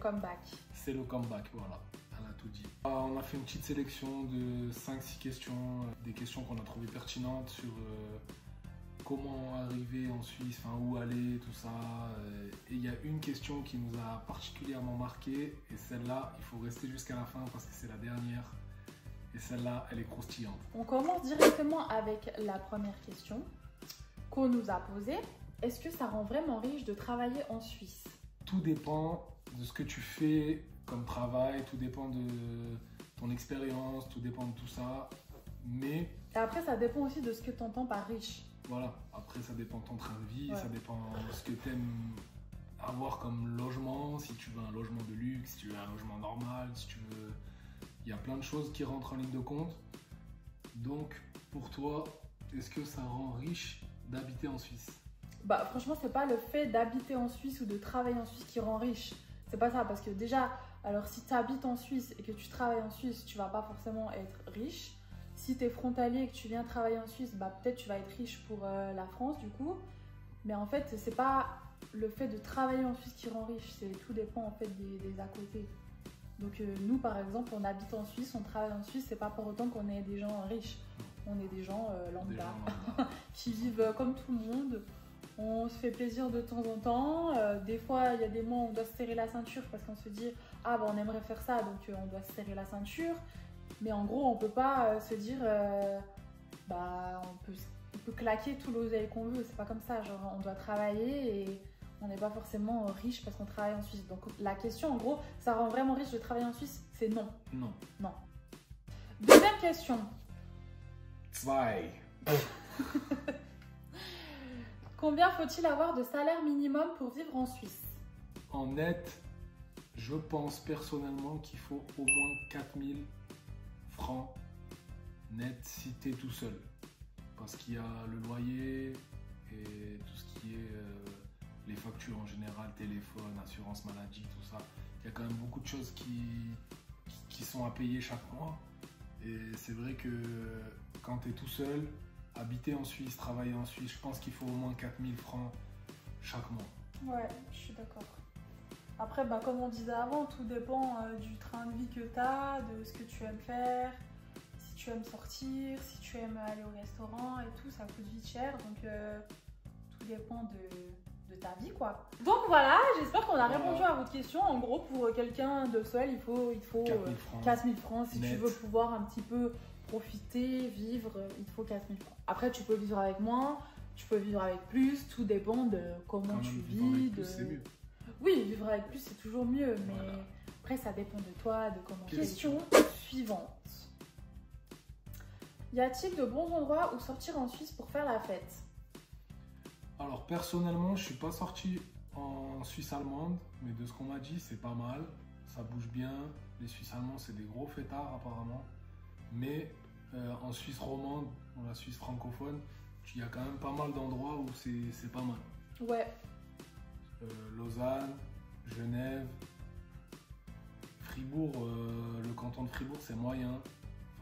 comeback. C'est le comeback, voilà. Elle a tout dit. On a fait une petite sélection de 5-6 questions, des questions qu'on a trouvées pertinentes sur comment arriver en Suisse, enfin où aller, tout ça. Et il y a une question qui nous a particulièrement marqué, et celle-là, il faut rester jusqu'à la fin parce que c'est la dernière. Et celle-là, elle est croustillante. On commence directement avec la première question qu'on nous a posée. Est-ce que ça rend vraiment riche de travailler en Suisse? Tout dépend de ce que tu fais comme travail, tout dépend de ton expérience, tout dépend de tout ça. Mais et après, ça dépend aussi de ce que tu entends par riche. Voilà, après ça dépend de ton train de vie, Ouais. ça dépend de ce que tu aimes avoir comme logement, si tu veux un logement de luxe, si tu veux un logement normal, si tu veux... Il y a plein de choses qui rentrent en ligne de compte. Donc, pour toi, est-ce que ça rend riche d'habiter en Suisse? Bah franchement, c'est pas le fait d'habiter en Suisse ou de travailler en Suisse qui rend riche. C'est pas ça, parce que déjà, alors si tu habites en Suisse et que tu travailles en Suisse, tu vas pas forcément être riche. Si tu es frontalier et que tu viens travailler en Suisse, bah peut-être tu vas être riche pour la France du coup. Mais en fait, c'est pas le fait de travailler en Suisse qui rend riche, tout dépend en fait des à côté. Donc nous par exemple, on habite en Suisse, on travaille en Suisse, c'est pas pour autant qu'on est des gens riches. On est des gens lambda qui vivent comme tout le monde. On se fait plaisir de temps en temps. Des fois, il y a des mois où on doit se serrer la ceinture parce qu'on se dit « Ah, bah, on aimerait faire ça, donc on doit se serrer la ceinture. » Mais en gros, on peut pas se dire bah, on peut claquer tout l'oseille qu'on veut. C'est pas comme ça. Genre, on doit travailler et on n'est pas forcément riche parce qu'on travaille en Suisse. Donc la question, en gros, ça rend vraiment riche de travailler en Suisse? C'est non. Non. Non. Deuxième question. Zwei. Combien faut-il avoir de salaire minimum pour vivre en Suisse? En net, je pense personnellement qu'il faut au moins 4000 francs net si tu es tout seul. Parce qu'il y a le loyer et tout ce qui est les factures en général, téléphone, assurance maladie, tout ça. Il y a quand même beaucoup de choses qui sont à payer chaque mois. Et c'est vrai que quand tu es tout seul, habiter en Suisse, travailler en Suisse, je pense qu'il faut au moins 4000 francs chaque mois. Ouais, je suis d'accord. Après, bah, comme on disait avant, tout dépend du train de vie que tu as, de ce que tu aimes faire, si tu aimes sortir, si tu aimes aller au restaurant et tout, ça coûte vite cher. Donc, tout dépend de ta vie, quoi. Donc voilà, j'espère qu'on a répondu à votre question. En gros, pour quelqu'un de seul, il faut 4000 francs si net. tu veux pouvoir un petit peu profiter, vivre, il te faut 4000 francs. Après, tu peux vivre avec moins, tu peux vivre avec plus, tout dépend de comment tu vis. C'est mieux. Oui, vivre avec plus, c'est toujours mieux, mais voilà. après, ça dépend de toi, de comment. Question suivante. Y a-t-il de bons endroits où sortir en Suisse pour faire la fête? Alors, personnellement, je suis pas sorti en Suisse allemande, mais de ce qu'on m'a dit, c'est pas mal. Ça bouge bien. Les Suisses allemands, c'est des gros fêtards, apparemment. Mais en Suisse romande, ou la Suisse francophone, il y a quand même pas mal d'endroits où c'est pas mal. Ouais. Lausanne, Genève, Fribourg, le canton de Fribourg, c'est moyen.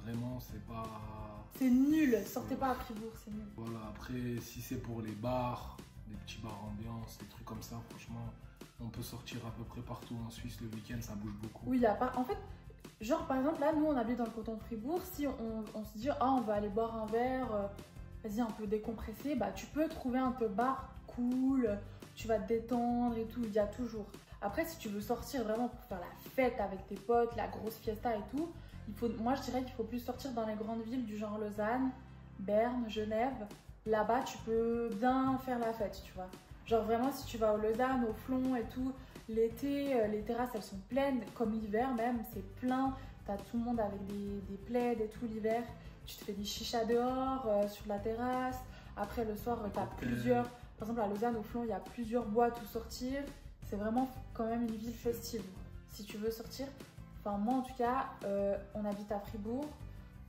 Vraiment, c'est pas... C'est nul, sortez pas à Fribourg, c'est nul. Voilà, après, si c'est pour les bars, des petits bars ambiance, des trucs comme ça, franchement, on peut sortir à peu près partout en Suisse le week-end, ça bouge beaucoup. Oui, il y a pas... En fait, genre par exemple, là, nous, on habite dans le canton de Fribourg. Si on se dit, ah, on va aller boire un verre, vas-y, un peu décompressé, bah tu peux trouver un peu bar cool, tu vas te détendre et tout, il y a toujours. Après, si tu veux sortir vraiment pour faire la fête avec tes potes, la grosse fiesta et tout, moi je dirais qu'il faut plus sortir dans les grandes villes du genre Lausanne, Berne, Genève. Là-bas, tu peux bien faire la fête, tu vois. Genre vraiment, si tu vas au Lausanne, au Flon et tout, l'été, les terrasses, elles sont pleines, comme l'hiver même, c'est plein. T'as tout le monde avec des plaids et tout l'hiver. Tu te fais des chichas dehors, sur la terrasse. Après, le soir, t'as plusieurs... Par exemple, à Lausanne, au Flon, il y a plusieurs boîtes où sortir. C'est vraiment quand même une ville festive. Si tu veux sortir... Enfin, moi, en tout cas, on habite à Fribourg.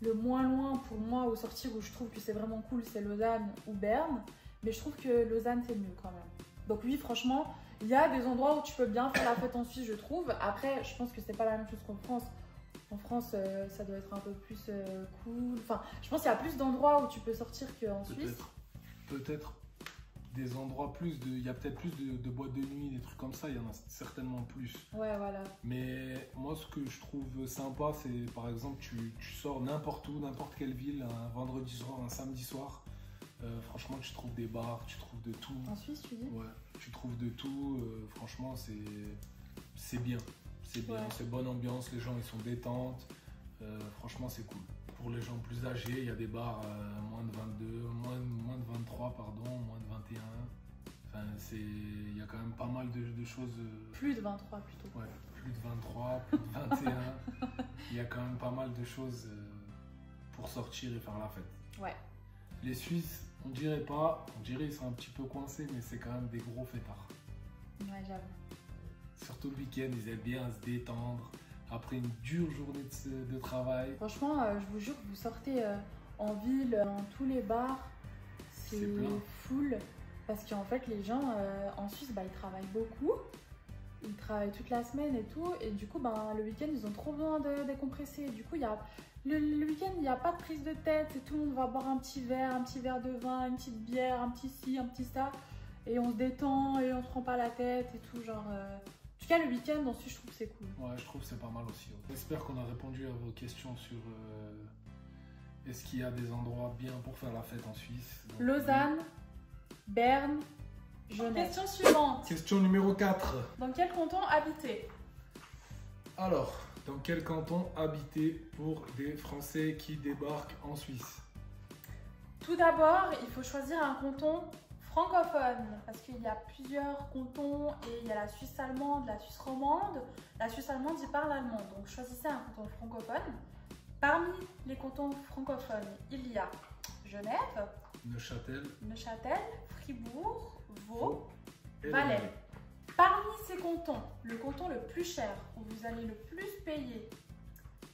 Le moins loin pour moi au sortir où je trouve que c'est vraiment cool, c'est Lausanne ou Berne. Mais je trouve que Lausanne, c'est mieux quand même. Donc oui, franchement, il y a des endroits où tu peux bien faire la fête en Suisse, je trouve. Après, je pense que c'est pas la même chose qu'en France. En France, ça doit être un peu plus cool. Enfin, je pense qu'il y a plus d'endroits où tu peux sortir qu'en Suisse. Peut-être. des endroits plus de... Il y a peut-être plus de boîtes de nuit, des trucs comme ça, il y en a certainement plus. Ouais, voilà. Mais moi, ce que je trouve sympa, c'est par exemple, tu sors n'importe où, n'importe quelle ville, un vendredi soir, un samedi soir. Franchement, tu trouves des bars, tu trouves de tout. En Suisse, tu dis? Ouais, tu trouves de tout. Franchement, c'est bien. C'est bien, Ouais. c'est bonne ambiance, les gens ils sont détentes. Franchement, c'est cool. Pour les gens plus âgés, il y a des bars moins de 22, moins de 23, pardon, moins de 21. Enfin, il y a quand même pas mal de choses. Plus de 23 plutôt. Ouais, plus de 23, plus de 21. Il y a quand même pas mal de choses pour sortir et faire la fête. Ouais. Les Suisses, on dirait ils sont un petit peu coincés, mais c'est quand même des gros fêtards. Ouais, j'avoue. Surtout le week-end, ils aiment bien se détendre après une dure journée de travail. Franchement, je vous jure, vous sortez en ville, dans tous les bars, c'est C'est plein. full. Parce qu'en fait, les gens en Suisse, bah, ils travaillent beaucoup. Ils travaillent toute la semaine et tout. Et du coup, bah, le week-end, ils ont trop besoin de décompresser. Du coup, le week-end, il n'y a pas de prise de tête. Et tout le monde va boire un petit verre de vin, une petite bière, un petit ci, un petit ça. Et on se détend et on se prend pas la tête et tout. Genre, En tout cas, le week-end, en Suisse, je trouve que c'est cool. Ouais, je trouve que c'est pas mal aussi. J'espère qu'on a répondu à vos questions sur est-ce qu'il y a des endroits bien pour faire la fête en Suisse. Donc, Lausanne, Berne, Genève. Question suivante. Question numéro 4. Dans quel canton habiter? Alors, dans quel canton habiter pour des Français qui débarquent en Suisse? Tout d'abord, il faut choisir un canton francophone parce qu'il y a plusieurs cantons et il y a la Suisse allemande, la Suisse romande. La Suisse allemande, ils parlent allemand, donc choisissez un canton francophone. Parmi les cantons francophones, il y a Genève, Neuchâtel, Neuchâtel, Fribourg, Vaud, et Valais. Valais. Parmi ces cantons, le canton le plus cher, où vous allez le plus payer,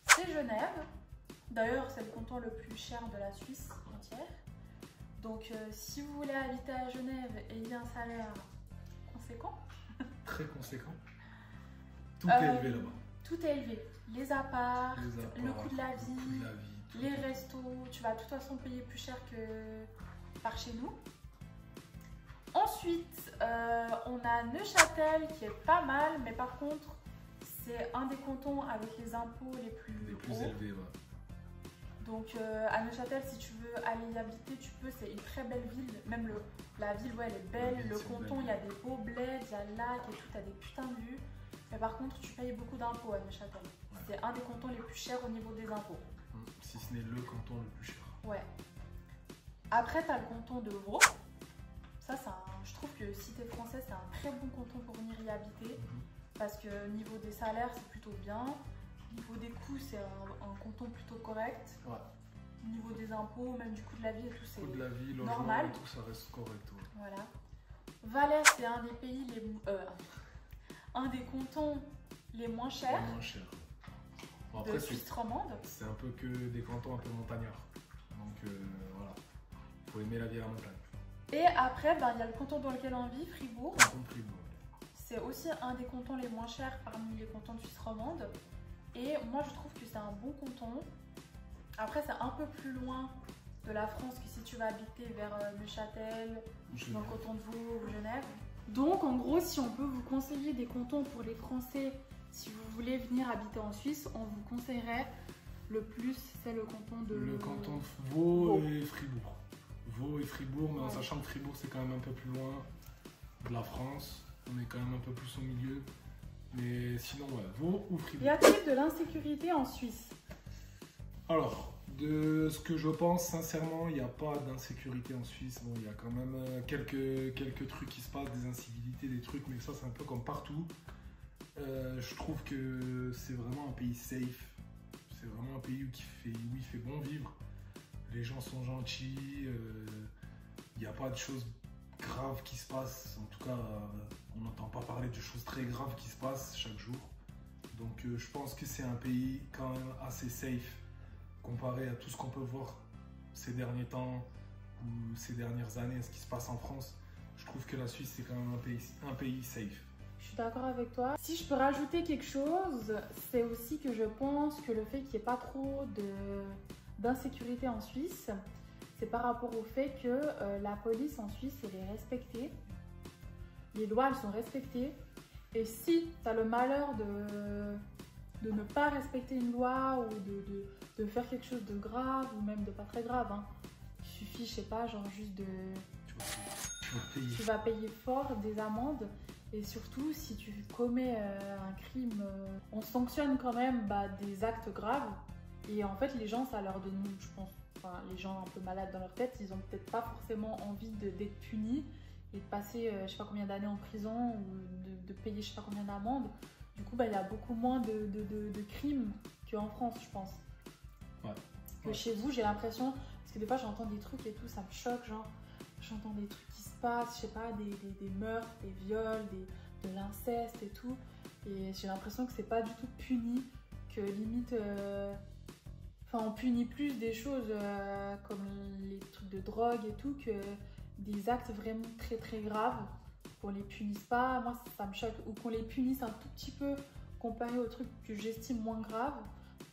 c'est Genève. D'ailleurs, c'est le canton le plus cher de la Suisse entière. Donc, si vous voulez habiter à Genève et il y a un salaire conséquent, Très conséquent. Tout est élevé là-bas. tout est élevé. Les apparts, Les apparts, le coût de la le coût vie, de la vie, tout. les restos, tu vas de toute façon payer plus cher que par chez nous. Ensuite, on a Neuchâtel qui est pas mal, mais par contre, c'est un des cantons avec les impôts les plus hauts. élevés, ouais. Donc à Neuchâtel, si tu veux aller y habiter, tu peux. C'est une très belle ville. Même la ville, ouais, elle est belle. La ville, Le c'est une canton, belle il y a des beaux bleds, il y a le lac et tout. Tu as des putains de vues. Mais par contre, tu payes beaucoup d'impôts à Neuchâtel. Ouais. C'est un des cantons les plus chers au niveau des impôts. Si ce n'est le canton le plus cher. Ouais. Après, tu as le canton de Vaud. Ça, je trouve que si tu es français, c'est un très bon canton pour venir y habiter. Parce que niveau des salaires, c'est plutôt bien. Niveau des coûts, c'est un canton plutôt correct. Ouais. Niveau des impôts, même du coût de la vie et tout, c'est Coût de la vie, logement, normal. tout ça reste correct. Ouais. Voilà. Valais, c'est un des pays un des cantons les moins chers Moins cher. Bon, de après, Suisse romande. c'est un peu que des cantons un peu montagnards. Donc voilà, il faut aimer la vie à la montagne. Et après, il y a le canton dans lequel on vit, Fribourg. Canton de Fribourg. C'est aussi un des cantons les moins chers parmi les cantons de Suisse romande. Et moi, je trouve que c'est un bon canton. Après, c'est un peu plus loin de la France que si tu vas habiter vers Neuchâtel, dans le canton de Vaud ou Genève. Donc, en gros, si on peut vous conseiller des cantons pour les Français, si vous voulez venir habiter en Suisse, on vous conseillerait le plus, c'est le canton de... Le canton de Vaud Vaud. et Fribourg. Vaud et Fribourg, mais en Ouais. sachant que Fribourg c'est quand même un peu plus loin de la France. On est quand même un peu plus au milieu. Mais sinon, ouais, Vaud ou Fribourg. Y a-t-il de l'insécurité en Suisse? Alors, de ce que je pense, sincèrement, il n'y a pas d'insécurité en Suisse. Bon, il y a quand même quelques trucs qui se passent, des incivilités, des trucs, mais ça, c'est un peu comme partout. Je trouve que c'est vraiment un pays safe. C'est vraiment un pays où il fait bon vivre. Les gens sont gentils. Il n'y a pas de choses graves qui se passent. En tout cas, on n'entend pas parler de choses très graves qui se passent chaque jour. Donc, je pense que c'est un pays quand même assez safe comparé à tout ce qu'on peut voir ces derniers temps ou ces dernières années, ce qui se passe en France. Je trouve que la Suisse, c'est quand même un pays safe. Je suis d'accord avec toi. Si je peux rajouter quelque chose, c'est aussi que je pense que le fait qu'il n'y ait pas trop d'insécurité en Suisse, c'est par rapport au fait que la police en Suisse, elle est respectée. Les lois, elles sont respectées. Et si tu as le malheur de ne pas respecter une loi ou de faire quelque chose de grave ou même de pas très grave, hein, il suffit, je sais pas, genre juste de... Tu vas payer fort des amendes. Et surtout, si tu commets un crime, on sanctionne quand même des actes graves. Et en fait, les gens, ça leur donne, je pense, enfin, les gens un peu malades dans leur tête, ils ont peut-être pas forcément envie d'être punis et de passer, je sais pas combien d'années en prison ou de payer je sais pas combien d'amendes. Du coup, il y a beaucoup moins de crimes qu'en France, je pense. Ouais. Que chez vous, j'ai l'impression, parce que des fois, j'entends des trucs et tout, ça me choque, genre, j'entends des trucs qui se passent, je sais pas, des meurtres, des viols, de l'inceste et tout. Et j'ai l'impression que c'est pas du tout puni, que limite... on punit plus des choses comme les trucs de drogue et tout que des actes vraiment très très graves. Qu'on les punisse pas, moi ça me choque. Ou qu'on les punisse un tout petit peu comparé aux trucs que j'estime moins graves.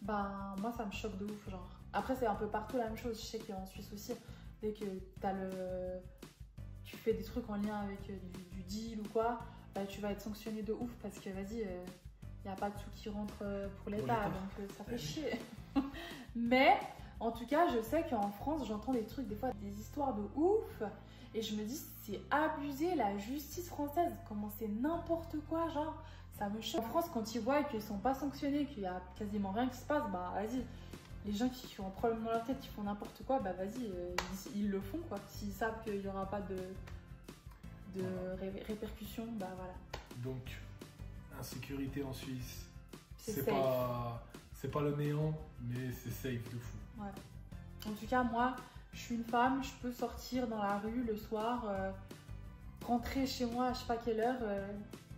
Moi ça me choque de ouf. Genre. Après c'est un peu partout la même chose. Je sais qu'en Suisse aussi, dès que tu fais des trucs en lien avec du deal ou quoi, tu vas être sanctionné de ouf parce que vas-y, il n'y a pas de sous qui rentre pour l'État, donc ça fait chier. Mais en tout cas, je sais qu'en France, j'entends des trucs, des fois, des histoires de ouf. Et je me dis, c'est abusé, la justice française. Comment c'est n'importe quoi, genre. Ça me choque. En France, quand ils voient qu'ils ne sont pas sanctionnés, qu'il n'y a quasiment rien qui se passe, vas-y. Les gens qui ont un problème dans leur tête, qui font n'importe quoi, vas-y, ils le font, quoi. S'ils savent qu'il n'y aura pas de répercussions, voilà. Donc, insécurité en Suisse, c'est pas le néant, mais c'est safe de fou. Ouais. En tout cas, moi, je suis une femme, je peux sortir dans la rue le soir, rentrer chez moi à je sais pas quelle heure.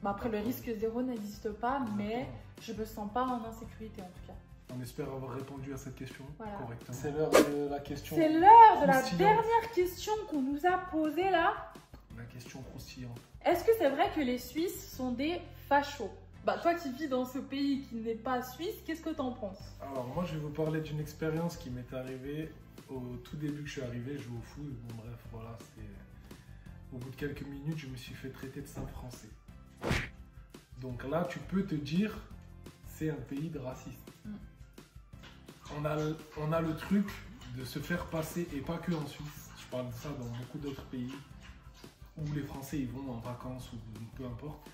Après, le risque zéro n'existe pas, mais je me sens pas en insécurité en tout cas. On espère avoir répondu à cette question correctement. C'est l'heure de la question. C'est l'heure de la dernière question qu'on nous a posée là. La question croustillante. Est-ce que c'est vrai que les Suisses sont des fachos ? Toi qui vis dans ce pays qui n'est pas suisse, qu'est-ce que t'en penses ? Alors moi je vais vous parler d'une expérience qui m'est arrivée au tout début que je suis arrivé, je jouais au foot. Bon bref, voilà, au bout de quelques minutes, je me suis fait traiter de sale français. Donc là, tu peux te dire, c'est un pays de racistes. On a le truc de se faire passer, et pas que en Suisse, je parle de ça dans beaucoup d'autres pays, où les Français ils vont en vacances ou peu importe.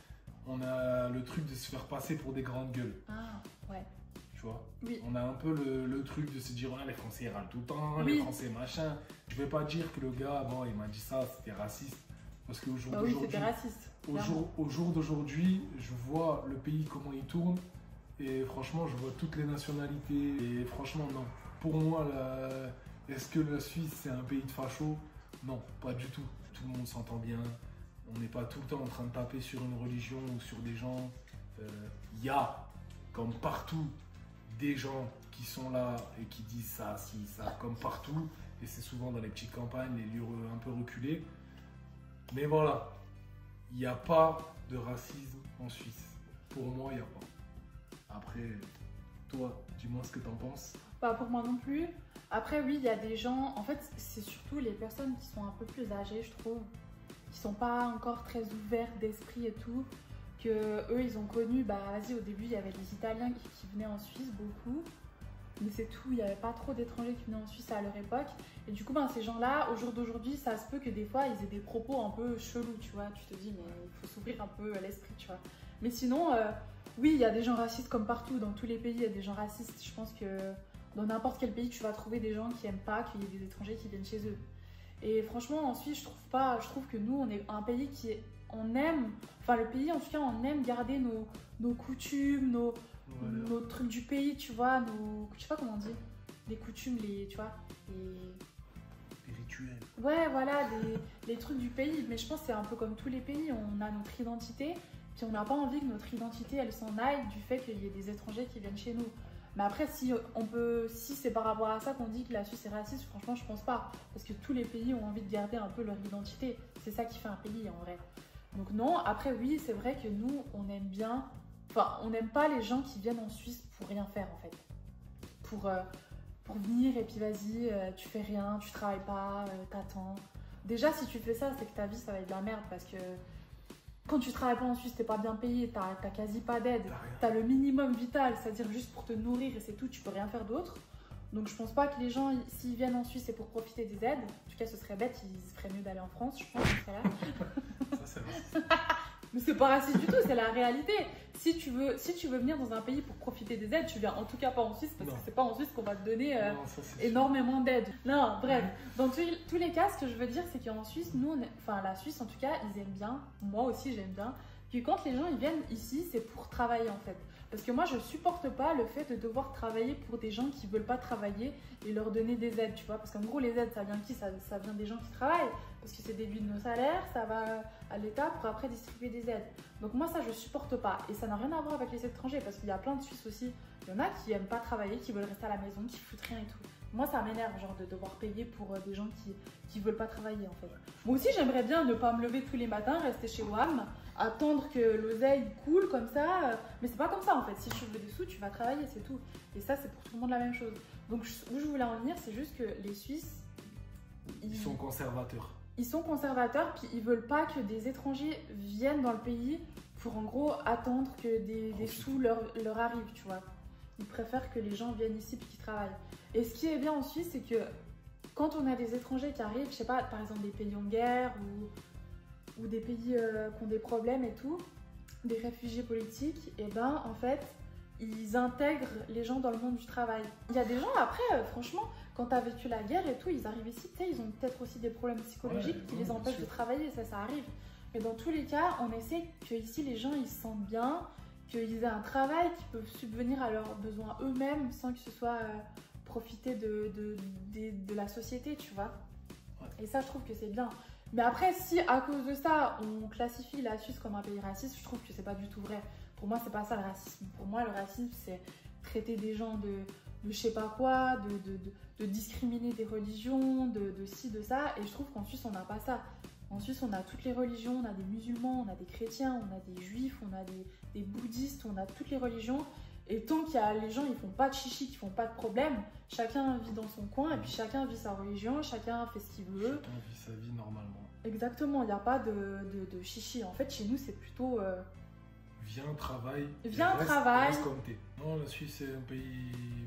On a le truc de se faire passer pour des grandes gueules. Ah, ouais. Tu vois ? Oui. On a un peu le truc de se dire, les Français râlent tout le temps, oui. Les Français machin. Je vais pas dire que le gars, il m'a dit ça, c'était raciste. Parce qu'au jour d'aujourd'hui, oui, c'était raciste. Au jour d'aujourd'hui, je vois le pays, comment il tourne. Et franchement, je vois toutes les nationalités. Et franchement, non. Pour moi, est-ce que la Suisse, c'est un pays de fachos ? Non, pas du tout. Tout le monde s'entend bien. On n'est pas tout le temps en train de taper sur une religion ou sur des gens. Il y a, comme partout, des gens qui sont là et qui disent ça, si, ça, comme partout. Et c'est souvent dans les petites campagnes, les lieux un peu reculés. Mais voilà, il n'y a pas de racisme en Suisse. Pour moi, il n'y a pas. Après, toi, dis-moi ce que tu en penses. Pas pour moi non plus. Après, oui, il y a des gens... En fait, c'est surtout les personnes qui sont un peu plus âgées, je trouve. Qui sont pas encore très ouverts d'esprit et tout, que eux ils ont connu, vas-y, au début il y avait des Italiens qui venaient en Suisse beaucoup, mais c'est tout, il n'y avait pas trop d'étrangers qui venaient en Suisse à leur époque, et du coup ces gens-là, au jour d'aujourd'hui, ça se peut que des fois ils aient des propos un peu chelous, tu vois, tu te dis mais il faut s'ouvrir un peu à l'esprit, tu vois. Mais sinon, oui, il y a des gens racistes comme partout, dans tous les pays il y a des gens racistes, je pense que dans n'importe quel pays tu vas trouver des gens qui aiment pas qu'il y ait des étrangers qui viennent chez eux. Et franchement, en Suisse, je trouve que nous, on est un pays on aime, le pays en tout cas, on aime garder nos coutumes, nos trucs du pays, tu vois, je sais pas comment on dit, les coutumes, tu vois, les rituels. Ouais, voilà, les trucs du pays. Mais je pense que c'est un peu comme tous les pays, on a notre identité, puis on n'a pas envie que notre identité, elle s'en aille du fait qu'il y ait des étrangers qui viennent chez nous. Mais après, si c'est par rapport à ça qu'on dit que la Suisse est raciste, franchement, je pense pas. Parce que tous les pays ont envie de garder un peu leur identité. C'est ça qui fait un pays, en vrai. Donc non, après, oui, c'est vrai que nous, on aime bien... on n'aime pas les gens qui viennent en Suisse pour rien faire, en fait. Pour pour venir et puis vas-y, tu fais rien, tu travailles pas, t'attends. Déjà, si tu fais ça, c'est que ta vie, ça va être de la merde parce que quand tu travailles pas en Suisse, t'es pas bien payé, t'as quasi pas d'aide, t'as le minimum vital, c'est-à-dire juste pour te nourrir et c'est tout, tu peux rien faire d'autre. Donc je pense pas que les gens, s'ils viennent en Suisse, c'est pour profiter des aides. En tout cas, ce serait bête, ils feraient mieux d'aller en France, je pense, dans ce cas-là. Ça, c'est raciste. Mais c'est pas raciste du tout, c'est la réalité. Si tu veux venir dans un pays pour profiter des aides, tu viens en tout cas pas en Suisse parce que c'est pas en Suisse qu'on va te donner énormément d'aides. Non, bref, dans tous les cas, ce que je veux dire, c'est qu'en Suisse, enfin la Suisse en tout cas, ils aiment bien, moi aussi j'aime bien, que quand les gens ils viennent ici, c'est pour travailler en fait. Parce que moi, je supporte pas le fait de devoir travailler pour des gens qui veulent pas travailler et leur donner des aides, tu vois. Parce qu'en gros, les aides, ça vient de qui? Ça vient des gens qui travaillent. Parce que c'est déduit de nos salaires, ça va à l'État pour après distribuer des aides. Donc moi, ça, je supporte pas. Et ça n'a rien à voir avec les étrangers. Parce qu'il y a plein de Suisses aussi. Il y en a qui aiment pas travailler, qui veulent rester à la maison, qui foutent rien et tout. Moi, ça m'énerve, genre, de devoir payer pour des gens qui veulent pas travailler, en fait. Moi aussi, j'aimerais bien ne pas me lever tous les matins, rester chez WAM, attendre que l'oseille coule comme ça. Mais c'est pas comme ça, en fait. Si tu veux des sous, tu vas travailler, c'est tout. Et ça, c'est pour tout le monde la même chose. Donc, où je voulais en venir, c'est juste que les Suisses... Ils sont conservateurs. Ils sont conservateurs, puis ils veulent pas que des étrangers viennent dans le pays pour, en gros, attendre que des sous leur arrivent, tu vois. Ils préfèrent que les gens viennent ici puis qu'ils travaillent. Et ce qui est bien en Suisse, c'est que quand on a des étrangers qui arrivent, je sais pas, par exemple des pays en guerre ou des pays qui ont des problèmes et tout, des réfugiés politiques, et ben en fait, ils intègrent les gens dans le monde du travail. Il y a des gens après, franchement, quand tu as vécu la guerre et tout, ils arrivent ici, tu sais, ils ont peut-être aussi des problèmes psychologiques qui les empêchent de travailler, ça arrive. Mais dans tous les cas, on essaie que ici les gens ils se sentent bien, qu'ils aient un travail, qu'ils peuvent subvenir à leurs besoins eux-mêmes sans que ce soit profiter de la société, tu vois. Ouais. Et ça, je trouve que c'est bien. Mais après, si à cause de ça, on classifie la Suisse comme un pays raciste, je trouve que c'est pas du tout vrai. Pour moi, c'est pas ça le racisme. Pour moi, le racisme, c'est traiter des gens de je sais pas quoi, de discriminer des religions, de ci, de ça. Et je trouve qu'en Suisse, on n'a pas ça. En Suisse, on a toutes les religions, on a des musulmans, on a des chrétiens, on a des juifs, on a des bouddhistes, on a toutes les religions. Et tant qu'il y a les gens, ils font pas de chichi, qui font pas de problème, chacun vit dans son coin et puis chacun vit sa religion, chacun fait ce qu'il veut. Chacun vit sa vie normalement. Exactement, il n'y a pas de chichi. En fait, chez nous, c'est plutôt... Viens, travaille. Reste comme t'es. Non, la Suisse, c'est un pays...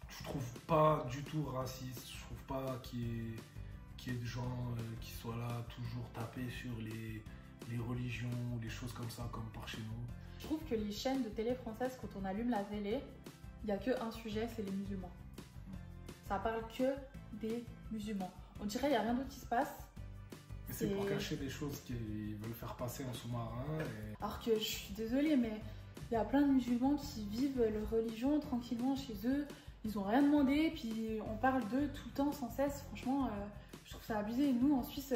Je trouve pas du tout raciste. Je trouve pas qu'il y ait des gens qui soient là, toujours tapés sur les religions, les choses comme ça, comme par chez nous. Je trouve que les chaînes de télé françaises, quand on allume la télé, il n'y a qu'un sujet, c'est les musulmans. Ça parle que des musulmans. On dirait qu'il n'y a rien d'autre qui se passe. Et c'est pour cacher des choses qu'ils veulent faire passer en sous-marin. Et... Alors que je suis désolée, mais il y a plein de musulmans qui vivent leur religion tranquillement chez eux. Ils n'ont rien demandé, puis on parle d'eux tout le temps, sans cesse. Franchement, je trouve ça abusé. Nous, en Suisse,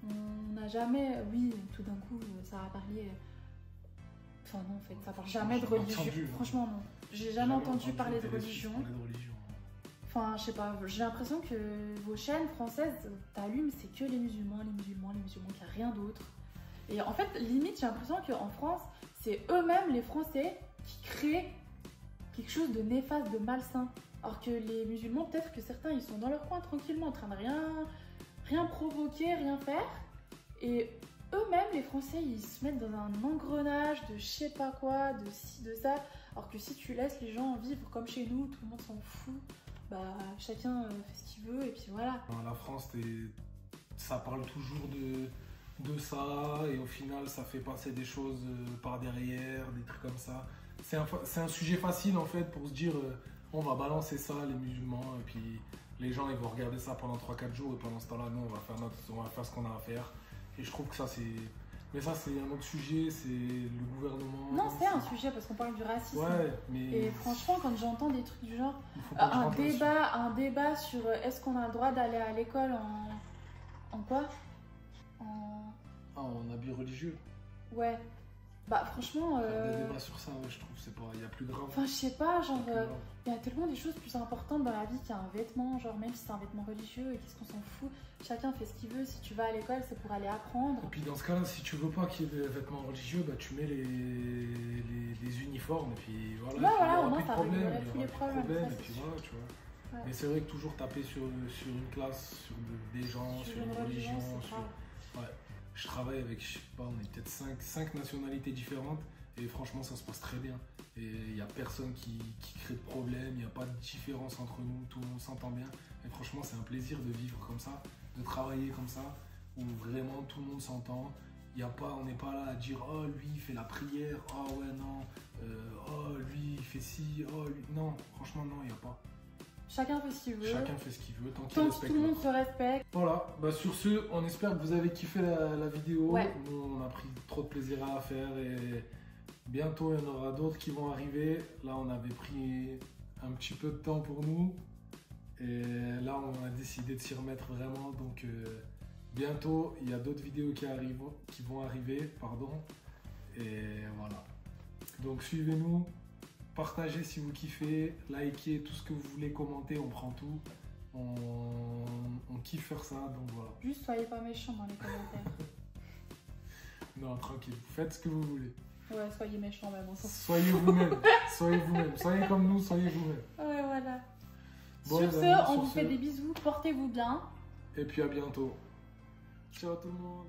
on n'a jamais... Oui, tout d'un coup, ça a parlé... Enfin non, en fait, ça parle jamais de religion. Franchement, non. J'ai jamais entendu parler de religion. Enfin, je sais pas, j'ai l'impression que vos chaînes françaises, t'allumes, c'est que les musulmans, qu'il n'y a rien d'autre. Et en fait, limite, j'ai l'impression qu'en France, c'est eux-mêmes, les Français, qui créent quelque chose de néfaste, de malsain. Alors que les musulmans, peut-être que certains, ils sont dans leur coin tranquillement, en train de rien provoquer, rien faire. Et eux-mêmes, les Français, ils se mettent dans un engrenage de je sais pas quoi, de ci, de ça. Alors que si tu laisses les gens vivre comme chez nous, tout le monde s'en fout. Bah, chacun fait ce qu'il veut et puis voilà. La France, ça parle toujours de ça et au final, ça fait passer des choses par derrière, des trucs comme ça. C'est un sujet facile en fait pour se dire on va balancer ça, les musulmans, et puis les gens ils vont regarder ça pendant 3-4 jours et pendant ce temps-là, nous on va faire ce qu'on a à faire. Et je trouve que ça c'est... Mais ça c'est un autre sujet, c'est le gouvernement... Non, c'est un sujet parce qu'on parle du racisme. Ouais, mais... Et franchement, quand j'entends des trucs du genre... un débat sur est-ce qu'on a le droit d'aller à l'école en quoi en habit religieux. Ouais. Bah franchement... Des débats sur ça, ouais, je trouve, c'est pas... Il y a plus grave. Enfin, je sais pas, genre... Il y a tellement des choses plus importantes dans la vie qu'un vêtement, genre même si c'est un vêtement religieux et qu'est-ce qu'on s'en fout, chacun fait ce qu'il veut, si tu vas à l'école c'est pour aller apprendre. Et puis dans ce cas-là, si tu veux pas qu'il y ait des vêtements religieux, bah tu mets les uniformes et puis voilà. Ouais, voilà, au moins ça réglerait tous les problèmes. Et puis voilà, tu vois. Ouais. Mais c'est vrai que toujours taper sur une classe, sur des gens, sur une religion, c'est sur... grave. Ouais. Je travaille avec, je sais pas, on est peut-être 5 nationalités différentes et franchement ça se passe très bien. Et il n'y a personne qui crée de problème, il n'y a pas de différence entre nous, tout le monde s'entend bien. Et franchement c'est un plaisir de vivre comme ça, de travailler comme ça, où vraiment tout le monde s'entend. On n'est pas là à dire oh lui il fait la prière, oh ouais non, oh lui il fait ci, oh lui. Non, franchement non, il n'y a pas. Chacun fait ce qu'il veut. Chacun fait ce qu'il veut, tant qu'il Tant que respecte tout le monde l'autre. se respecte. Voilà, bah sur ce, on espère que vous avez kiffé la vidéo. Ouais. Nous, on a pris trop de plaisir à la faire et bientôt il y en aura d'autres qui vont arriver. Là, on avait pris un petit peu de temps pour nous et là, on a décidé de s'y remettre vraiment. Donc, bientôt, il y a d'autres vidéos qui vont arriver, pardon. Et voilà. Donc, suivez-nous. Partagez si vous kiffez, likez tout ce que vous voulez, commentez, on prend tout. On kiffe faire ça, donc voilà. Juste soyez pas méchants dans les commentaires. Non, tranquille, vous faites ce que vous voulez. Ouais, soyez méchants même. Soyez vous-même, soyez vous-même, soyez comme nous, soyez vous-même. Ouais, voilà. Bon, Sur les ce, amis, on sur vous ce, fait des bisous, portez-vous bien. Et puis à bientôt. Ciao tout le monde.